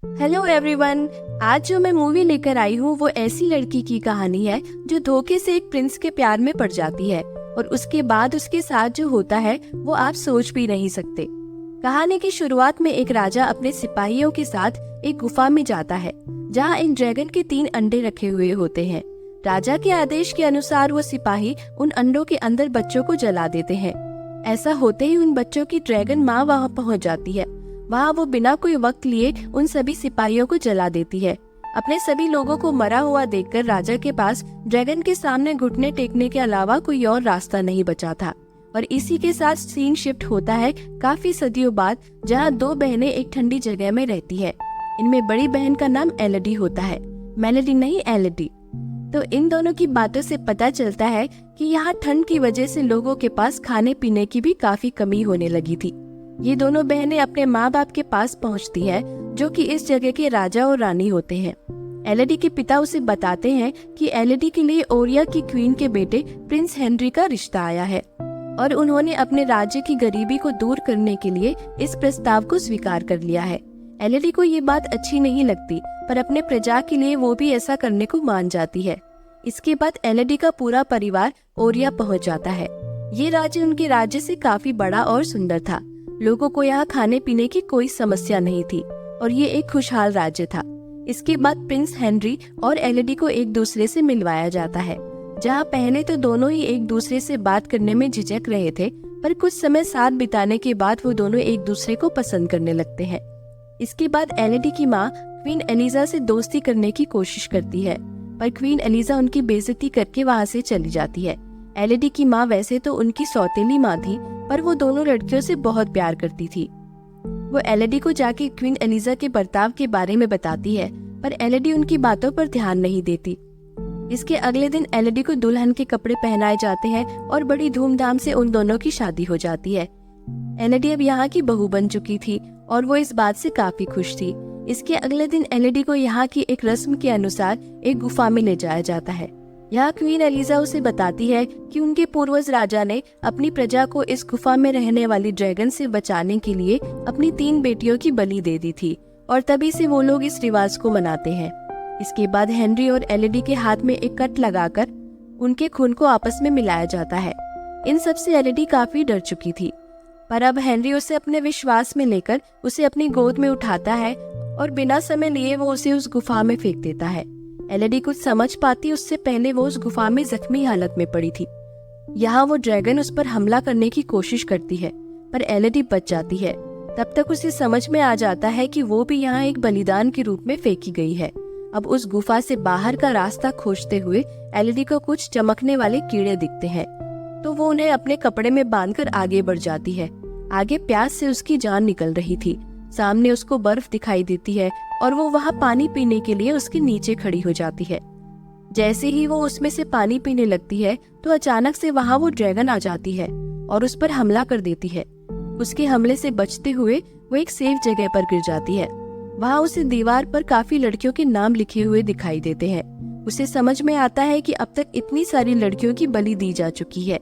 Hello everyone. आज जो मैं मूवी लेकर आई हूँ वो ऐसी लड़की की कहानी है जो धोखे से एक प्रिंस के प्यार में पड़ जाती है और उसके बाद उसके साथ जो होता है वो आप सोच भी नहीं सकते। कहानी की शुरुआत में एक राजा अपने सिपाहियों के साथ एक गुफा में जाता है जहाँ एक ड्रैगन के 3 अंडे रखे हुए होते हैं। राजा के आदेश के अनुसार वो सिपाही उन अंडों के अंदर बच्चों को जला देते हैं। ऐसा होते ही उन बच्चों की ड्रैगन माँ वहाँ पहुँच जाती है। वहाँ वो बिना कोई वक्त लिए उन सभी सिपाहियों को जला देती है। अपने सभी लोगों को मरा हुआ देखकर राजा के पास ड्रैगन के सामने घुटने टेकने के अलावा कोई और रास्ता नहीं बचा था। और इसी के साथ सीन शिफ्ट होता है काफी सदियों बाद, जहाँ 2 बहनें एक ठंडी जगह में रहती है। इनमें बड़ी बहन का नाम एलेडी होता है, मेलेडी नहीं एलेडी। तो इन दोनों की बातों से पता चलता है कि यहाँ ठंड की वजह से लोगों के पास खाने पीने की भी काफी कमी होने लगी थी। ये दोनों बहनें अपने माँ बाप के पास पहुँचती है जो कि इस जगह के राजा और रानी होते हैं। एलेडी के पिता उसे बताते हैं कि एलेडी के लिए ओरिया की क्वीन के बेटे प्रिंस हेनरी का रिश्ता आया है और उन्होंने अपने राज्य की गरीबी को दूर करने के लिए इस प्रस्ताव को स्वीकार कर लिया है। एलेडी को ये बात अच्छी नहीं लगती, पर अपने प्रजा के लिए वो भी ऐसा करने को मान जाती है। इसके बाद एलेडी का पूरा परिवार ओरिया पहुँच जाता है। ये राज्य उनके राज्य से काफी बड़ा और सुंदर था। लोगों को यहाँ खाने पीने की कोई समस्या नहीं थी और ये एक खुशहाल राज्य था। इसके बाद प्रिंस हेनरी और एलेडी को एक दूसरे से मिलवाया जाता है, जहाँ पहले तो दोनों ही एक दूसरे से बात करने में झिझक रहे थे, पर कुछ समय साथ बिताने के बाद वो दोनों एक दूसरे को पसंद करने लगते हैं। इसके बाद एलेडी की माँ क्वीन एलिजा से दोस्ती करने की कोशिश करती है, पर क्वीन एलिजा उनकी बेइज्जती करके वहाँ से चली जाती है। एलेडी की माँ वैसे तो उनकी सौतेली माँ थी, पर वो दोनों लड़कियों से बहुत प्यार करती थी। वो एलेडी को जाके क्वीन एलिजा के बर्ताव के बारे में बताती है, पर एलेडी उनकी बातों पर ध्यान नहीं देती। इसके अगले दिन एलेडी को दुल्हन के कपड़े पहनाए जाते हैं और बड़ी धूमधाम से उन दोनों की शादी हो जाती है। एलेडी अब यहाँ की बहू बन चुकी थी और वो इस बात से काफी खुश थी। इसके अगले दिन एलेडी को यहाँ की एक रस्म के अनुसार एक गुफा में ले जाया जाता है। यहाँ क्वीन एलिजा उसे बताती है कि उनके पूर्वज राजा ने अपनी प्रजा को इस गुफा में रहने वाली ड्रैगन से बचाने के लिए अपनी 3 बेटियों की बलि दे दी थी और तभी से वो लोग इस रिवाज को मनाते हैं। इसके बाद हेनरी और एलेडी के हाथ में एक कट लगाकर उनके खून को आपस में मिलाया जाता है। इन सब से एलेडी काफी डर चुकी थी, पर अब हेनरी उसे अपने विश्वास में लेकर उसे अपनी गोद में उठाता है और बिना समय लिए वो उसे उस गुफा में फेंक देता है। एलेडी कुछ समझ पाती उससे पहले वो उस गुफा में जख्मी हालत में पड़ी थी। यहाँ वो ड्रैगन उस पर हमला करने की कोशिश करती है, पर एलेडी बच जाती है। तब तक उसे समझ में आ जाता है कि वो भी यहाँ एक बलिदान के रूप में फेंकी गई है। अब उस गुफा से बाहर का रास्ता खोजते हुए एलेडी को कुछ चमकने वाले कीड़े दिखते हैं, तो वो उन्हें अपने कपड़े में बांधकर आगे बढ़ जाती है। आगे प्यास से उसकी जान निकल रही थी। सामने उसको बर्फ दिखाई देती है और वो वहाँ पानी पीने के लिए उसके नीचे खड़ी हो जाती है। जैसे ही वो उसमें से पानी पीने लगती है तो अचानक से वहाँ वो ड्रैगन आ जाती है और उस पर हमला कर देती है। उसके हमले से बचते हुए वो एक सेफ जगह पर गिर जाती है। वहाँ उसे दीवार पर काफी लड़कियों के नाम लिखे हुए दिखाई देते हैं। उसे समझ में आता है कि अब तक इतनी सारी लड़कियों की बलि दी जा चुकी है।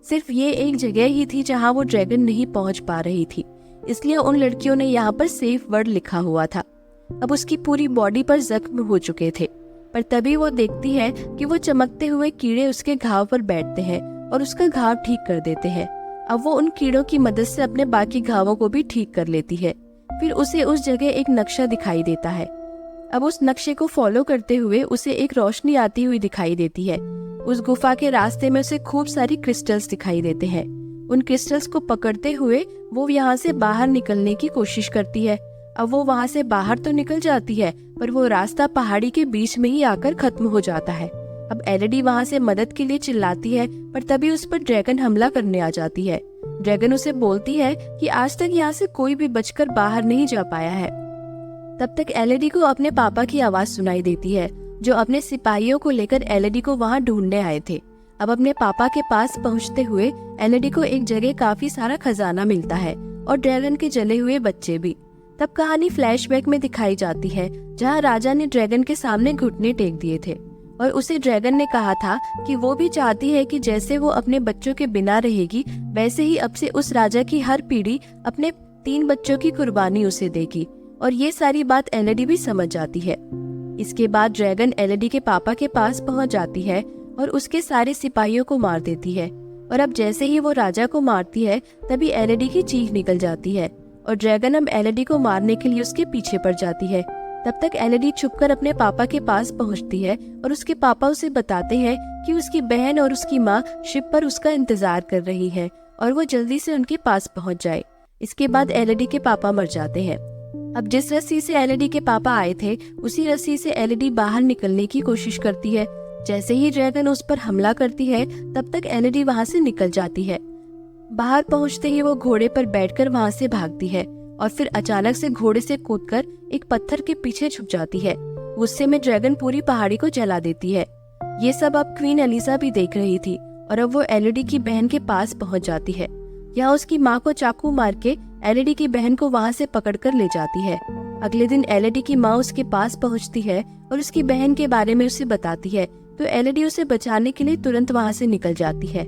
सिर्फ ये एक जगह ही थी जहाँ वो ड्रैगन नहीं पहुँच पा रही थी, इसलिए उन लड़कियों ने यहाँ पर सेफ वर्ड लिखा हुआ था। अब उसकी पूरी बॉडी पर जख्म हो चुके थे, पर तभी वो देखती है कि वो चमकते हुए कीड़े उसके घाव पर बैठते हैं और उसका घाव ठीक कर देते हैं। अब वो उन कीड़ों की मदद से अपने बाकी घावों को भी ठीक कर लेती है। फिर उसे उस जगह एक नक्शा दिखाई देता है। अब उस नक्शे को फॉलो करते हुए उसे एक रोशनी आती हुई दिखाई देती है। उस गुफा के रास्ते में उसे खूब सारी क्रिस्टल्स दिखाई देते हैं। उन क्रिस्टल्स को पकड़ते हुए वो यहाँ से बाहर निकलने की कोशिश करती है। अब वो वहाँ से बाहर तो निकल जाती है, पर वो रास्ता पहाड़ी के बीच में ही आकर खत्म हो जाता है। अब एलेडी वहाँ से मदद के लिए चिल्लाती है, पर तभी उस पर ड्रैगन हमला करने आ जाती है। ड्रैगन उसे बोलती है कि आज तक यहाँ से कोई भी बचकर बाहर नहीं जा पाया है। तब तक एलेडी को अपने पापा की आवाज सुनाई देती है, जो अपने सिपाहियों को लेकर एलेडी को वहाँ ढूंढने आए थे। अब अपने पापा के पास पहुँचते हुए एलेडी को एक जगह काफी सारा खजाना मिलता है और ड्रैगन के जले हुए बच्चे भी। तब कहानी फ्लैशबैक में दिखाई जाती है, जहाँ राजा ने ड्रैगन के सामने घुटने टेक दिए थे और उसे ड्रैगन ने कहा था कि वो भी चाहती है कि जैसे वो अपने बच्चों के बिना रहेगी, वैसे ही अब से उस राजा की हर पीढ़ी अपने 3 बच्चों की कुर्बानी उसे देगी। और ये सारी बात एलईडी भी समझ जाती है। इसके बाद ड्रैगन एलईडी के पापा के पास पहुंच जाती है और उसके सारे सिपाहियों को मार देती है। और अब जैसे ही वो राजा को मारती है तभी एलईडी की चीख निकल जाती है और ड्रैगन अब एलईडी को मारने के लिए उसके पीछे पड़ जाती है। तब तक एलईडी छुपकर अपने पापा के पास पहुंचती है और उसके पापा उसे बताते हैं कि उसकी बहन और उसकी माँ शिप पर उसका इंतजार कर रही है और वो जल्दी से उनके पास पहुंच जाए। इसके बाद एलईडी के पापा मर जाते हैं। अब जिस रस्सी से एलईडी के पापा आए थे उसी रस्सी से एलईडी बाहर निकलने की कोशिश करती है। जैसे ही ड्रैगन उस पर हमला करती है तब तक एलईडी वहाँ से निकल जाती है। बाहर पहुँचते ही वो घोड़े पर बैठकर वहाँ से भागती है और फिर अचानक से घोड़े से कूदकर एक पत्थर के पीछे छुप जाती है। गुस्से में ड्रैगन पूरी पहाड़ी को जला देती है। ये सब अब क्वीन एलिजा भी देख रही थी और अब वो एलईडी की बहन के पास पहुँच जाती है। यहाँ उसकी माँ को चाकू मार के एलईडी की बहन को वहाँ से पकड़कर ले जाती है। अगले दिन एलईडी की माँ उसके पास पहुँचती है और उसकी बहन के बारे में उसे बताती है, तो एलईडी उसे बचाने के लिए तुरंत वहाँ से निकल जाती है।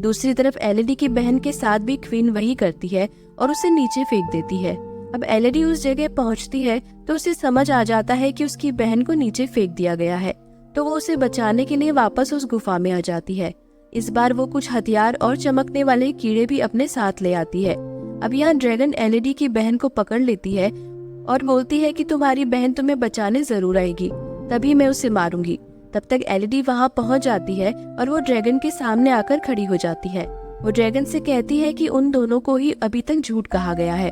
दूसरी तरफ एलईडी की बहन के साथ भी क्वीन वही करती है और उसे नीचे फेंक देती है। अब एलईडी उस जगह पहुँचती है तो उसे समझ आ जाता है कि उसकी बहन को नीचे फेंक दिया गया है, तो वो उसे बचाने के लिए वापस उस गुफा में आ जाती है। इस बार वो कुछ हथियार और चमकने वाले कीड़े भी अपने साथ ले आती है। अब यहाँ ड्रैगन एलईडी की बहन को पकड़ लेती है और बोलती है कि तुम्हारी बहन तुम्हें बचाने जरूर आएगी, तभी मैं उसे मारूंगी। तब तक एलईडी वहाँ पहुँच जाती है और वो ड्रैगन के सामने आकर खड़ी हो जाती है। वो ड्रैगन से कहती है कि उन दोनों को ही अभी तक झूठ कहा गया है।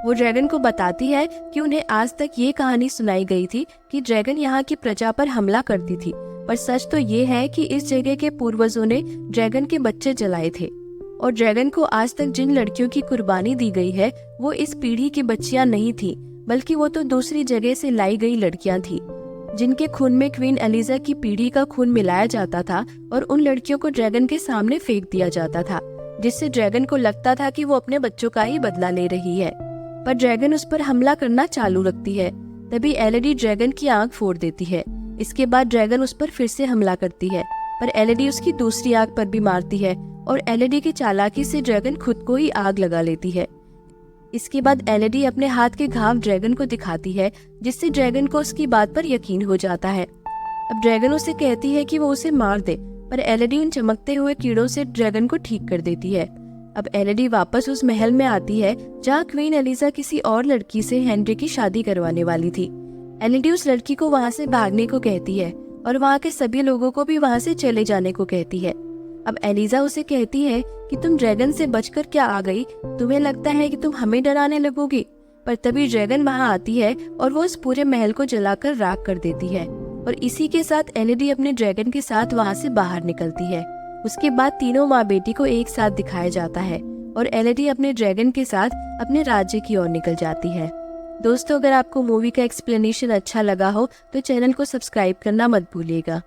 वो ड्रैगन को बताती है कि उन्हें आज तक ये कहानी सुनाई गई थी कि ड्रैगन यहाँ की प्रजा पर हमला करती थी, पर सच तो ये है कि इस जगह के पूर्वजों ने ड्रैगन के बच्चे जलाए थे और ड्रैगन को आज तक जिन लड़कियों की कुर्बानी दी गई है वो इस पीढ़ी की बच्चियां नहीं थी, बल्कि वो तो दूसरी जगह से लाई गई लड़कियां थी, जिनके खून में क्वीन एलिजा की पीढ़ी का खून मिलाया जाता था और उन लड़कियों को ड्रैगन के सामने फेंक दिया जाता था, जिससे ड्रैगन को लगता था कि वो अपने बच्चों का ही बदला ले रही है। पर ड्रैगन उस पर हमला करना चालू रखती है। तभी एलईडी ड्रैगन की आंख फोड़ देती है। इसके बाद ड्रैगन उस पर फिर से हमला करती है, पर एलईडी उसकी दूसरी आंख पर भी मारती है और एलईडी की चालाकी से ड्रैगन खुद को ही आग लगा लेती है। इसके बाद एलईडी अपने हाथ के घाव ड्रैगन को दिखाती है, जिससे ड्रैगन को उसकी बात पर यकीन हो जाता है। अब ड्रैगन उसे कहती है कि वो उसे मार दे, पर एलईडी उन चमकते हुए कीड़ों से ड्रैगन को ठीक कर देती है। अब एलईडी वापस उस महल में आती है जहाँ क्वीन एलिजा किसी और लड़की से हेनरी की शादी करवाने वाली थी। एलईडी उस लड़की को वहाँ से भागने को कहती है और वहाँ के सभी लोगों को भी वहाँ से चले जाने को कहती है। अब एलिजा उसे कहती है कि तुम ड्रैगन से बचकर क्या आ गई, तुम्हें लगता है कि तुम हमें डराने लगोगी। पर तभी ड्रैगन वहाँ आती है और वो उस पूरे महल को जलाकर राख कर देती है और इसी के साथ एलईडी अपने ड्रैगन के साथ वहाँ से बाहर निकलती है। उसके बाद तीनों माँ बेटी को एक साथ दिखाया जाता है और एलईडी अपने ड्रैगन के साथ अपने राज्य की ओर निकल जाती है। दोस्तों, अगर आपको मूवी का एक्सप्लेनेशन अच्छा लगा हो तो चैनल को सब्सक्राइब करना मत भूलिएगा।